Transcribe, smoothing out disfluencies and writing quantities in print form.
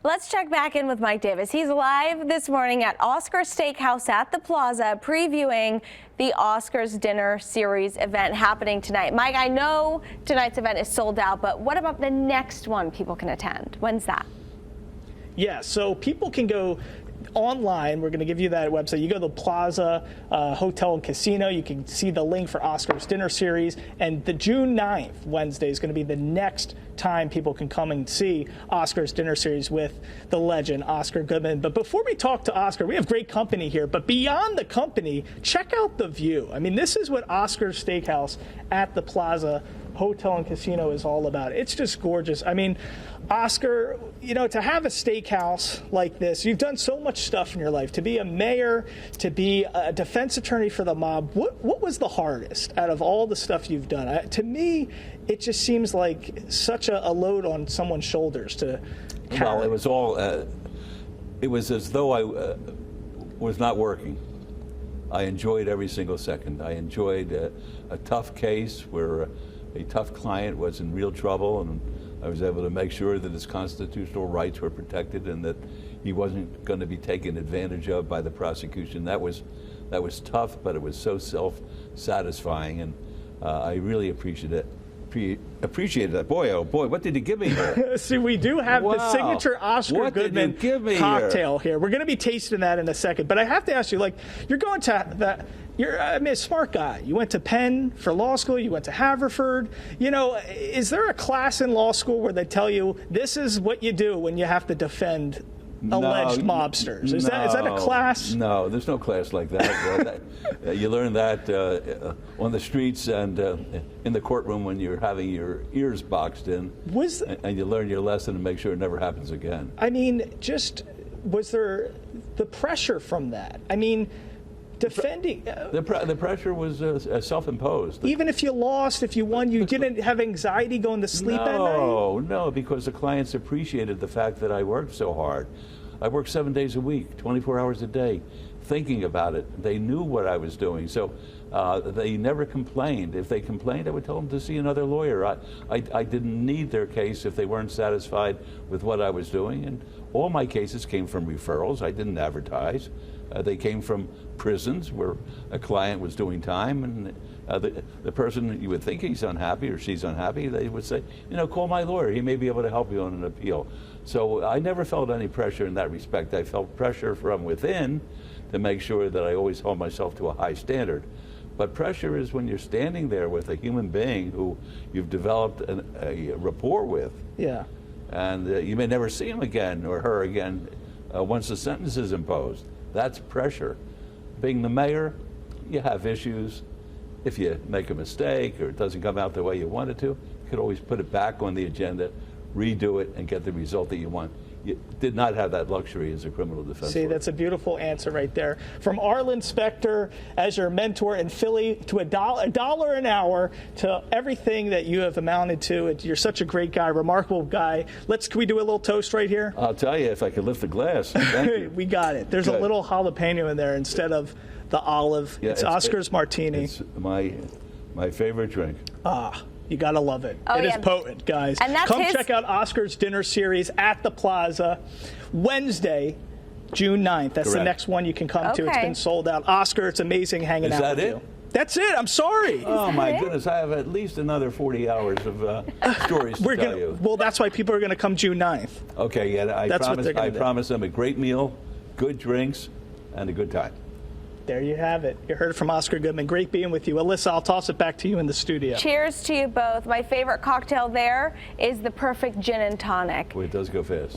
Let's check back in with Mike Davis. He's live this morning at Oscar Steakhouse at the Plaza, previewing the Oscars Dinner Series event happening tonight. Mike, I know tonight's event is sold out, but what about the next one people can attend? When's that? Yeah, so people can go online. We're going to give you that website. You go to the Plaza Hotel and Casino. You can see the link for Oscars Dinner Series. And the June 9th, Wednesday, is going to be the next time people can come and see Oscars Dinner Series with the legend, Oscar Goodman. But before we talk to Oscar, we have great company here. But beyond the company, check out the view. I mean, this is what Oscar's Steakhouse at the Plaza Hotel and Casino is all about. It's just gorgeous. I mean, Oscar, you know, to have a steakhouse like this, you've done so much stuff in your life. To be a mayor, to be a defense attorney for the mob, what was the hardest out of all the stuff you've done? To me, it just seems like such a load on someone's shoulders to carry. Well, it was all, it was as though I was not working. I enjoyed every single second. I enjoyed a tough case where a tough client was in real trouble, and I was able to make sure that his constitutional rights were protected and that he wasn't going to be taken advantage of by the prosecution. That was tough, but it was so self-satisfying, and I really appreciated that. Boy, oh boy, what did you give me here? See, we do have the signature Oscar Goodman cocktail here. We're going to be tasting that in a second, but I have to ask you, like, you're going to that. You're a smart guy. You went to Penn for law school. You went to Haverford. You know, is there a class in law school where they tell you this is what you do when you have to defend alleged mobsters? Is that a class? No, there's no class like that. You learn that on the streets and in the courtroom when you're having your ears boxed in. And you learn your lesson and make sure it never happens again. I mean, was there the pressure from that? I mean, defending. The pressure was self-imposed. Even if you lost, if you won, you didn't have anxiety going to sleep at night? No, because the clients appreciated the fact that I worked so hard. I worked 7 days a week, 24 hours a day, thinking about it. They knew what I was doing, so they never complained. If they complained, I would tell them to see another lawyer. I didn't need their case if they weren't satisfied with what I was doing, and all my cases came from referrals. I didn't advertise. They came from prisons where a client was doing time, and the person, you would think he's unhappy or she's unhappy, they would say, you know, call my lawyer. He may be able to help you on an appeal. So I never felt any pressure in that respect. I felt pressure from within to make sure that I always hold myself to a high standard. But pressure is when you're standing there with a human being who you've developed a rapport with. Yeah. And you may never see him again or her again once the sentence is imposed. That's pressure. Being the mayor, you have issues. If you make a mistake or it doesn't come out the way you want it to, you could always put it back on the agenda, redo it, and get the result that you want. You did not have that luxury as a criminal defense lawyer. That's a beautiful answer right there. From Arlen Specter as your mentor in Philly to a dollar an hour to everything that you have amounted to. You're such a great guy, remarkable guy. Can we do a little toast right here? I'll tell you if I could lift the glass. Thank you. We got it. There's a little jalapeno in there instead of the olive. Yeah, it's Oscar's martini. It's my favorite drink. You gotta love it. Oh, it is potent, guys. And come check out Oscar's Dinner Series at the Plaza Wednesday, June 9th. That's the next one you can come to. It's been sold out. Oscar, it's amazing hanging out with you. That's it. I'm sorry. Oh, my goodness. I have at least another 40 hours of stories to tell you. Well, that's why people are going to come June 9th. Okay, yeah. I promise them a great meal, good drinks, and a good time. There you have it. You heard it from Oscar Goodman. Great being with you. Alyssa, I'll toss it back to you in the studio. Cheers to you both. My favorite cocktail there is the perfect gin and tonic. Boy, it does go fast.